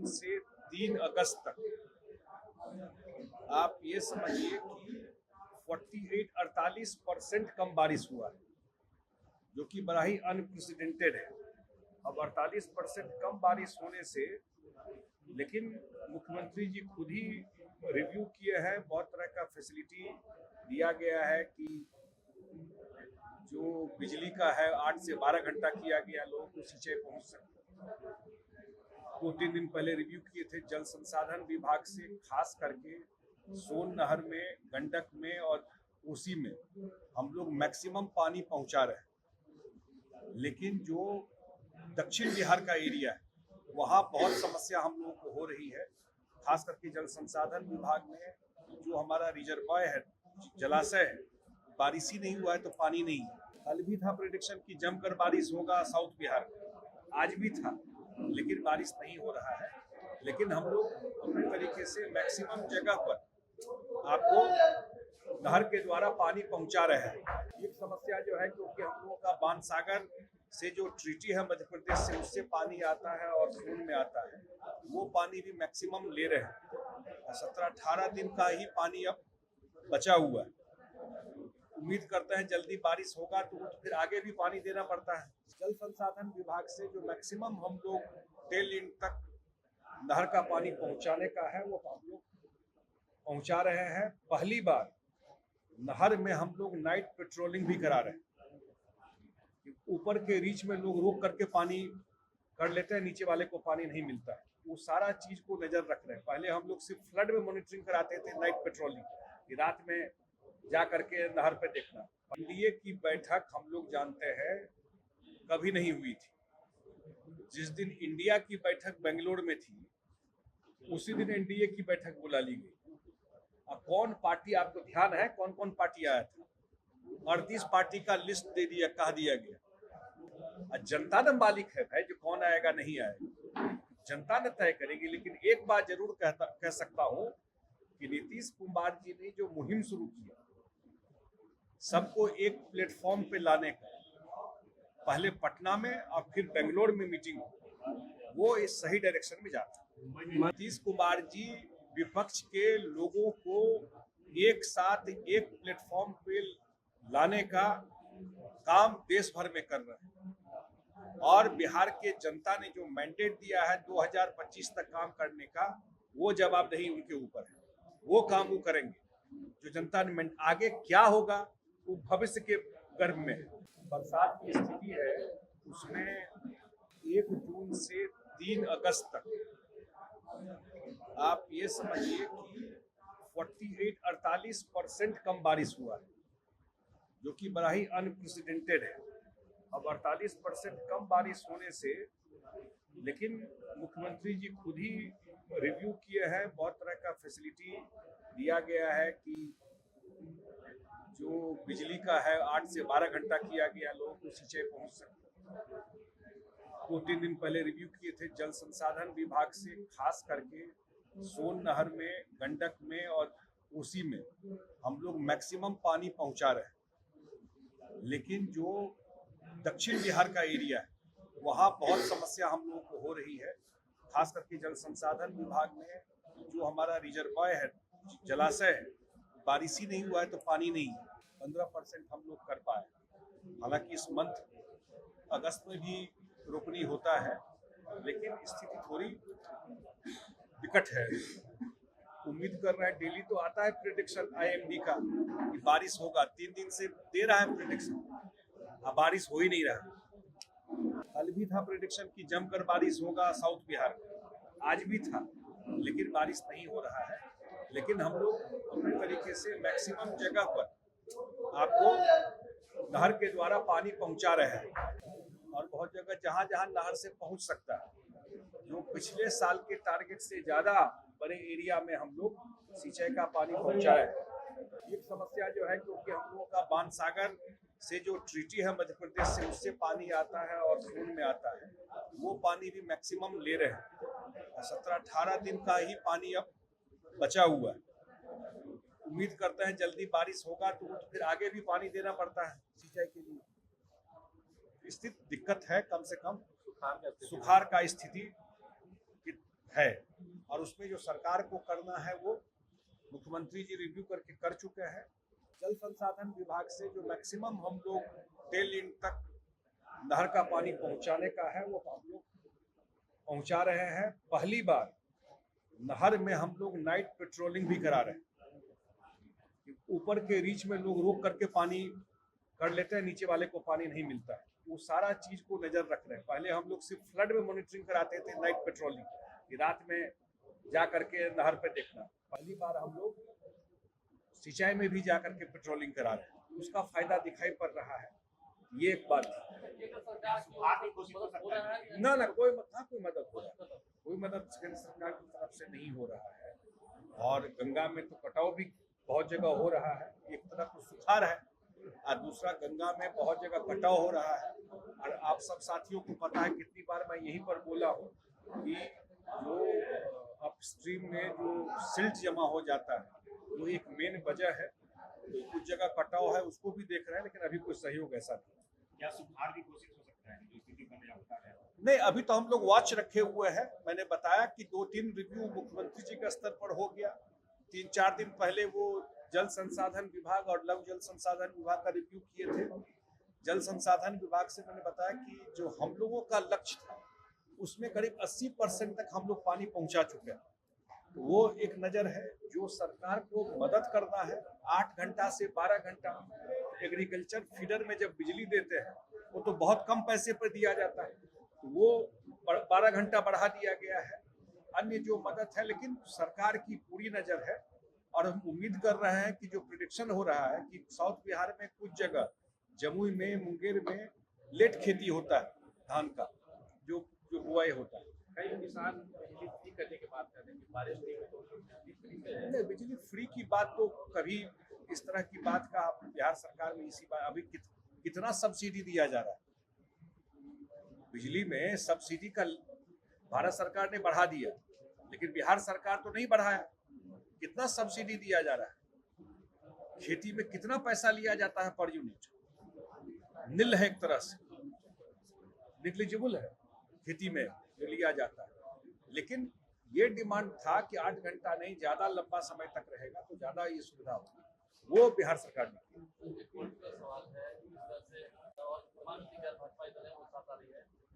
जून से 3 अगस्त तक आप ये समझिए कि 48-48% कम बारिश हुआ है, जो कि बड़ा ही अनप्रेसिडेंटेड है। अब 48% कम बारिश होने से, लेकिन मुख्यमंत्री जी खुद ही रिव्यू किए हैं, बहुत तरह का फैसिलिटी दिया गया है कि जो बिजली का है 8 से 12 घंटा किया गया, लोगों को सिंचाई पहुंच सकते। 2-3 दिन पहले रिव्यू किए थे जल संसाधन विभाग से, खास करके सोन नहर में, गंडक में और कोसी में हम लोग मैक्सिमम पानी पहुंचा रहे हैं। लेकिन जो दक्षिण बिहार का एरिया है वहाँ बहुत समस्या हम लोगों को हो रही है, खास करके जल संसाधन विभाग में जो हमारा रिजर्वायर है, जलाशय है, बारिश ही नहीं हुआ है तो पानी नहीं है। कल भी था प्रेडिक्शन कि जमकर बारिश होगा साउथ बिहार में, आज भी था, लेकिन बारिश नहीं हो रहा है। लेकिन हम लोग अपने तरीके से मैक्सिमम जगह पर आपको नहर के द्वारा पानी पहुंचा रहे हैं। एक समस्या जो है, क्योंकि हम लोगों का बाणसागर से जो ट्रीटी है मध्य प्रदेश से, उससे पानी आता है और सोन में आता है, वो पानी भी मैक्सिमम ले रहे हैं। 17-18 दिन का ही पानी अब बचा हुआ है। उम्मीद करते हैं जल्दी बारिश होगा तो फिर आगे भी पानी देना पड़ता है। जल संसाधन विभाग से जो मैक्सिमम हम लोग टेल एंड तक नहर का पानी पहुंचाने का है, वो हम लोग पहुंचा रहे हैं। पहली बार नहर में हम लोग नाइट पेट्रोलिंग भी करा रहे हैं। ऊपर के रीच में लोग रोक करके पानी कर लेते हैं, नीचे वाले को पानी नहीं मिलता है। वो सारा चीज को नजर रख रहे हैं। पहले हम लोग सिर्फ फ्लड में मॉनिटरिंग कराते थे, नाइट पेट्रोलिंग कि रात में जा करके नहर पे देखना। एनडीए की बैठक हम लोग जानते हैं कभी नहीं हुई थी। जिस दिन इंडिया की बैठक बेंगलोर में थी, उसी दिन एनडीए की बैठक बुला ली गई। अब कौन पार्टी, आपको ध्यान है कौन कौन पार्टी आया था? 38 पार्टी का लिस्ट दे दिया, कह दिया गया। जनता न मालिक है भाई, जो कौन आएगा नहीं आएगा जनता ने तय करेगी। लेकिन एक बात जरूर कह सकता हूं कि नीतीश कुमार जी ने जो मुहिम शुरू किया सबको एक प्लेटफॉर्म पे लाने का, पहले पटना में और फिर बेंगलोर में मीटिंग, वो इस सही डायरेक्शन में जाता है। नीतीश कुमार जी विपक्ष के लोगों को एक साथ एक प्लेटफॉर्म पे लाने का काम देश भर में कर रहे हैं। और बिहार के जनता ने जो मैंडेट दिया है 2025 तक काम करने का, वो जवाबदेही उनके ऊपर है। वो काम वो करेंगे जो जनता ने। आगे क्या होगा वो भविष्य के गर्भ में है। बरसात की स्थिति है, उसमें 1 जून से 3 अगस्त तक आप ये समझिए कि 48-48% कम बारिश हुआ है, जो कि बड़ा ही अनप्रेसिडेंटेड है। अब 48% कम बारिश होने से, लेकिन मुख्यमंत्री जी खुद ही रिव्यू किए हैं, बहुत तरह का फैसिलिटी दिया गया है कि जो बिजली का है 8 से 12 घंटा किया गया, लोगों को सिंचाई पहुंच सकते। 2-3 दिन पहले रिव्यू किए थे जल संसाधन विभाग से, खास करके सोन नहर में, गंडक में और कोसी में हम लोग मैक्सिमम पानी पहुंचा रहे हैं। लेकिन जो दक्षिण बिहार का एरिया है वहाँ बहुत समस्या हम लोगों को हो रही है, खास करके जल संसाधन विभाग में जो हमारा रिजर्वायर है, जलाशय है, बारिश ही नहीं हुआ है तो पानी नहीं है। 15% हम लोग कर पाए। हालांकि इस मंथ अगस्त में भी रोपनी होता है, लेकिन स्थिति थोड़ी विकट है। उम्मीद कर रहे हैं, डेली तो आता है प्रेडिक्शन आईएमडी का कि बारिश होगा, 3 दिन से दे रहा है प्रेडिक्शन, अब बारिश हो ही नहीं रहा। कल भी था प्रेडिक्शन कि जमकर बारिश होगा साउथ बिहार में, आज भी था, लेकिन बारिश नहीं हो रहा है। लेकिन हम लोग अपने तरीके से मैक्सिमम जगह पर आपको नहर के द्वारा पानी पहुंचा रहे हैं। और बहुत जगह जहां जहां नहर से पहुंच सकता है, जो पिछले साल के टारगेट से ज्यादा बड़े एरिया में हम लोग सिंचाई का पानी पहुंचाए। एक समस्या जो है, क्योंकि हम लोगों का बाणसागर से जो ट्रीटी है मध्य प्रदेश से, उससे पानी आता है और सोन में आता है, वो पानी भी मैक्सिमम ले रहे हैं। 17-18 दिन का ही पानी अब बचा हुआ है। उम्मीद करते हैं जल्दी बारिश होगा तो फिर आगे भी पानी देना पड़ता है सिंचाई के लिए। स्थिति दिक्कत है, कम से कम सुखाड़ का स्थिति है और उसमें जो सरकार को करना है वो मुख्यमंत्री जी रिव्यू करके कर चुके हैं। जल संसाधन विभाग से जो मैक्सिमम हम लोग टेल एंड तक नहर का पानी पहुंचाने का है वो हम लोग पहुंचा रहे हैं। पहली बार नहर में हम लोग नाइट पेट्रोलिंग भी करा रहे हैं। ऊपर के रीच में लोग रोक करके पानी कर लेते हैं, नीचे वाले को पानी नहीं मिलता है। वो सारा चीज को नजर रख रहे हैं। पहले हम लोग सिर्फ फ्लड में मॉनिटरिंग कराते थे, नाइट पेट्रोलिंग कि रात में जा करके नहर पे देखना। पहली बार हम लोग सिंचाई में भी जा करके पेट्रोलिंग करा रहे हैं, उसका फायदा दिखाई पड़ रहा है। ये एक बात ना ना कोई मदद हो रहा है, कोई मदद केंद्र सरकार की तरफ से नहीं हो रहा है। और गंगा में तो कटाव भी बहुत जगह हो रहा है। एक तरफ तो सुखाड़ है और दूसरा गंगा में बहुत जगह कटाव हो रहा है। और आप सब साथियों को पता है, कितनी बार मैं यहीं पर बोला हूँ कि जो अपस्ट्रीम में जो सिल्ट जमा हो जाता है वो एक मेन वजह है। तो कुछ जगह कटाव है, उसको भी देख रहे हैं, लेकिन अभी कोई सहयोग ऐसा नहीं। क्या सुधार की कोशिश हो सकता है जो स्थिति बन जाता है? नहीं, अभी तो हम लोग वॉच रखे हुए हैं। मैंने बताया कि 2-3 रिव्यू मुख्यमंत्री जी के स्तर पर हो गया। 3-4 दिन पहले वो जल संसाधन विभाग और लघु जल संसाधन विभाग का रिव्यू किए थे। जल संसाधन विभाग से मैंने बताया कि जो हम लोगों का लक्ष्य था उसमें करीब 80% तक हम लोग पानी पहुंचा चुके हैं। तो वो एक नजर है। जो सरकार को मदद करना है, 8 घंटा से 12 घंटा एग्रीकल्चर फीडर में जब बिजली देते हैं वो तो बहुत कम पैसे पर दिया जाता है, तो वो 12 घंटा बढ़ा दिया गया है। अन्य जो मदद है, लेकिन सरकार की पूरी नजर है और हम उम्मीद कर रहे हैं कि जो प्रेडिक्शन हो रहा है कि साउथ बिहार में कुछ जगह, जमुई में, मुंगेर में लेट खेती होता है धान का, जो बुआई होता है। कई किसान बिजली फ्री करने की बात कर रहे हैं कि बारिश नहीं हुई तो नहीं, बिजली फ्री की बात तो कभी इस तरह की बात का बिहार सरकार में इसी बार अभी कितना सब्सिडी दिया जा रहा है। बिजली में सब्सिडी का भारत सरकार ने बढ़ा दिया, लेकिन बिहार सरकार तो नहीं बढ़ाया। कितना सब्सिडी दिया जा रहा है, खेती में कितना पैसा लिया जाता है पर यूनिट, नील है, एक तरह से निग्लिजिबल है खेती में जो लिया जाता है। लेकिन ये डिमांड था कि 8 घंटा नहीं, ज्यादा लंबा समय तक रहेगा तो ज्यादा ये सुविधा होगी, वो बिहार सरकार ने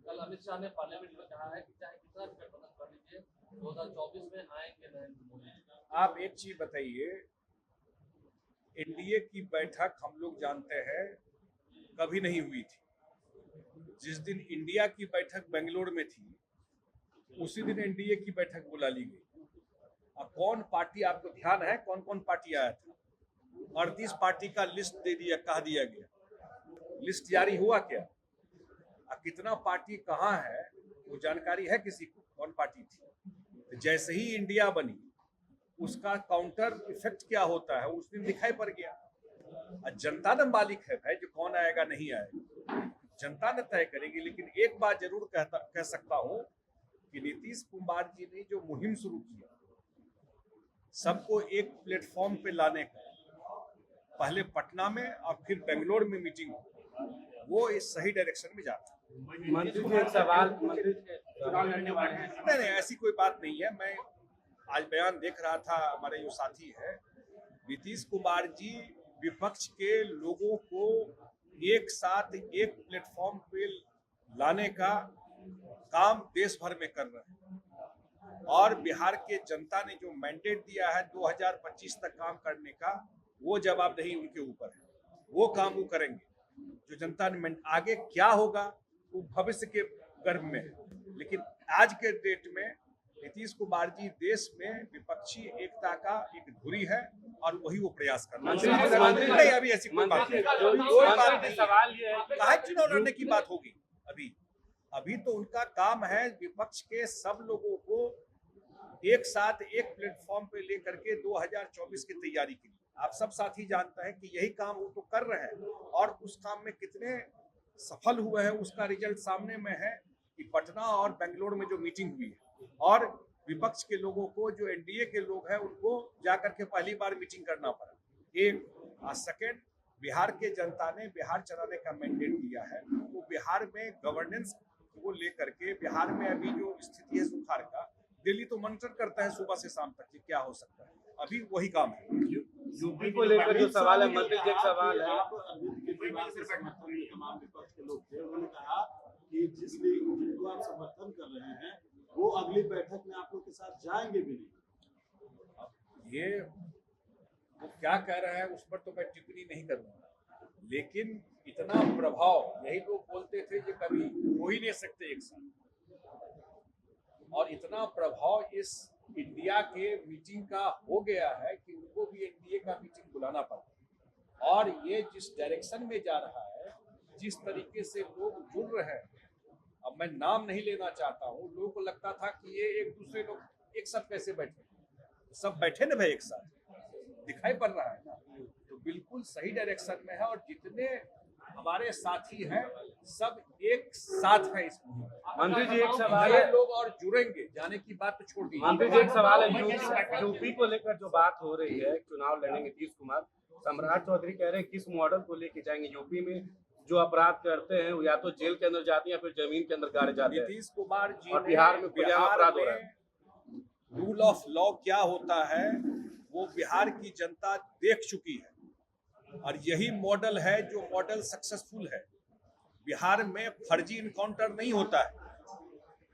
कल अमित शाह ने पार्लियामेंट में कहा है कि चाहे कितना भी गठबंधन कर लीजिए 2024 में आएंगे नरेंद्र मोदी। आप एक चीज बताइए, एनडीए की बैठक हम लोग जानते हैं कभी नहीं हुई थी। जिस दिन इंडिया की बैठक बेंगलोर में थी उसी दिन एनडीए की बैठक बुला ली गई। अब कौन पार्टी, आपको ध्यान है कौन कौन पार्टी आया था? 38 पार्टी का लिस्ट दे दिया, कहा दिया गया। लिस्ट जारी हुआ क्या? अब कितना पार्टी कहाँ है वो जानकारी है किसी को, कौन पार्टी थी? तो जैसे ही इंडिया बनी उसका काउंटर इफेक्ट क्या होता है उस दिन दिखाई पड़ गया। जनता न मालिक है भाई, जो कौन आएगा नहीं आएगा जनता ने तय करेगी। लेकिन एक बात जरूर कह सकता हूं कि नीतीश कुमार जी ने जो मुहिम शुरू किया सबको एक प्लेटफॉर्म पे लाने का, पहले पटना में और फिर बेंगलोर में मीटिंग, वो इस सही डायरेक्शन में जाता है। मंत्री के सवाल, मंत्री चुनाव लड़ने वाले हैं। नहीं, ऐसी कोई बात नहीं है। मैं आज बयान देख रहा था, हमारे जो साथी है नीतीश कुमार जी विपक्ष के लोगों को एक साथ एक प्लेटफॉर्म पे लाने का काम देश भर में कर रहे हैं। और बिहार के जनता ने जो मैंडेट दिया है 2025 तक काम करने का, वो जवाबदेही उनके ऊपर है, वो काम वो करेंगे। जो जनता ने आगे क्या होगा वो भविष्य के गर्भ में है। लेकिन आज के डेट में नीतीश कुमार जी देश में विपक्षी एकता का एक धुरी है और वही वो प्रयास कर रहे हैं। नहीं, अभी ऐसी कोई बात नहीं, कोई बात नहीं। सवाल ये है कहाँ चुनाव लड़ने की बात होगी? अभी तो उनका काम है विपक्ष के सब लोगों को एक साथ एक प्लेटफॉर्म पे लेकर के 2024 की तैयारी के लिए। आप सब साथी जानते हैं कि यही काम वो तो कर रहे हैं और उस काम में कितने सफल हुए हैं उसका रिजल्ट सामने में है कि पटना और बेंगलोर में जो मीटिंग हुई है और विपक्ष के लोगों को, जो एनडीए के लोग हैं, उनको जाकर के पहली बार मीटिंग करना पड़ा। एक सेकेंड, बिहार के जनता ने बिहार चलाने का मैंडेट दिया है। वो बिहार में गवर्नेंस को लेकर के, बिहार में अभी जो स्थिति है सुखाड़ का, डेली तो मॉनिटर करते हैं सुबह से शाम तक कि क्या हो सकता है, अभी वही काम है। यूपी को लेकर जो सवाल है, मंत्री जी एक सवाल है, आप केजरीवाल से समर्थन में तमाम विपक्ष के लोग थे, उन्होंने कहा कि जिनको आप समर्थन कर रहे हैं वो अगली बैठक में आप लोग के साथ जाएंगे भी नहीं। ये वो क्या कह रहे हैं उस पर तो मैं टिप्पणी नहीं करूंगा, लेकिन इतना प्रभाव यही लोग बोलते थे कि कभी हो ही नहीं सकते एक साथ, और इतना प्रभाव इस इंडिया के मीटिंग का हो गया है कि उनको भी एनडीए का मीटिंग बुलाना पड़ा। और ये जिस डायरेक्शन में जा रहा है, जिस तरीके से लोग जुड़ रहे हैं, अब मैं नाम नहीं लेना चाहता हूँ, लोगों को लगता था कि ये एक दूसरे लोग एक साथ कैसे बैठे, सब बैठे ना भाई एक साथ, दिखाई पड़ रहा है ना, तो बिल्कुल सही डायरेक्शन में है। और जितने हमारे साथी हैं सब एक साथ है इस मुहिम में। मंत्री जी एक सवाल है, लोग और जुड़ेंगे, जाने की बात तो छोड़ दी। मंत्री जी एक सवाल है, यूपी को लेकर जो बात हो रही है, चुनाव लड़ेंगे नीतीश कुमार, सम्राट चौधरी कह रहे हैं किस मॉडल को लेके जाएंगे, यूपी में जो अपराध करते हैं वो या तो जेल के अंदर जाते हैं या फिर जमीन के अंदर गाड़े जाते हैं। नीतीश कुमार जी और बिहार में खुलेआम अपराध हो रहा है। रूल ऑफ लॉ क्या होता है वो बिहार की जनता देख चुकी है, और यही मॉडल है जो मॉडल सक्सेसफुल है। बिहार में फर्जी इनकाउंटर नहीं होता है,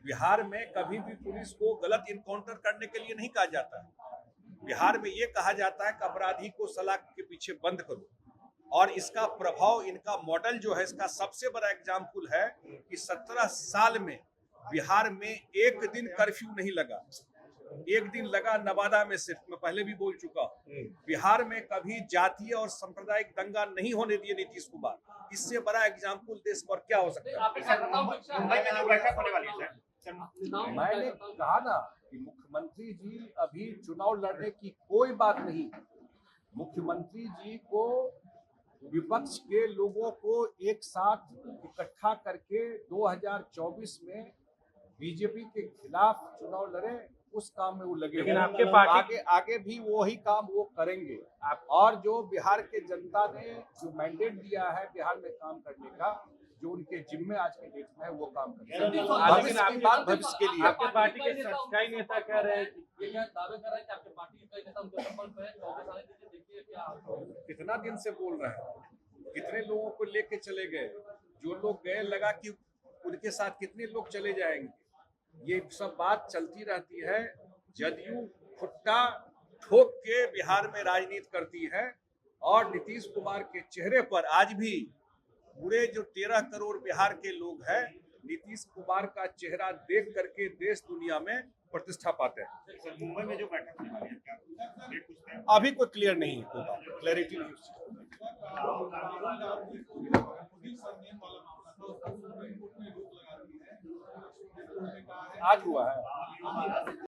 बिहार में कभी भी पुलिस को गलत इनकाउंटर करने के लिए नहीं कहा जाता है। बिहार में ये कहा जाता है कि अपराधी को सलाख के पीछे बंद करो, और इसका प्रभाव, इनका मॉडल जो है, इसका सबसे बड़ा एग्जाम्पल है कि 17 साल में बिहार में एक दिन कर्फ्यू नहीं लगा। एक दिन लगा नवादा में सिर्फ, मैं पहले भी बोल चुका हूँ। बिहार में कभी जातीय और सांप्रदायिक दंगा नहीं होने दिए नीतीश कुमार। इससे बड़ा एग्जाम्पल देश पर क्या हो सकता है? मुंबई में जो बैठक होने वाली है सर, मैंने कहा ना कि मुख्यमंत्री जी अभी चुनाव लड़ने की कोई बात नहीं। मुख्यमंत्री जी को विपक्ष के लोगों को एक साथ इकट्ठा करके 2024 में बीजेपी के खिलाफ चुनाव लड़े, उस काम में वो लगे। लेकिन आपके पार्टी आगे भी वही काम वो करेंगे। और जो बिहार के जनता ने जो मैंडेट दिया है बिहार में काम करने का, जो उनके जिम्मे आज के डेट में है, वो काम करेंगे। लेकिन भविष्य के लिए आपके पार्टी के कई नेता कह रहे हैं कि ये दावे कर रहे हैं कि आपके पार्टी के कई नेता उनके संपर्क में हैं, 24 आने दीजिए, देखिए क्या कितना दिन से बोल रहे हैं, कितने लोगों को लेके चले गए, जो लोग गए लगा कि उनके साथ कितने लोग चले जाएंगे। ये सब बात चलती रहती है। जदयू फुट्टा ठोक के बिहार में राजनीति करती है, और नीतीश कुमार के चेहरे पर आज भी पूरे जो 13 करोड़ बिहार के लोग हैं, नीतीश कुमार का चेहरा देख करके देश दुनिया में प्रतिष्ठा पाते हैं। सर मुंबई में जो बैठक होने वाली है, क्या डेट कुछ है? अभी कोई क्लियर नहीं है, कोई बात क्लैरिटी नहीं है। आज हुआ है।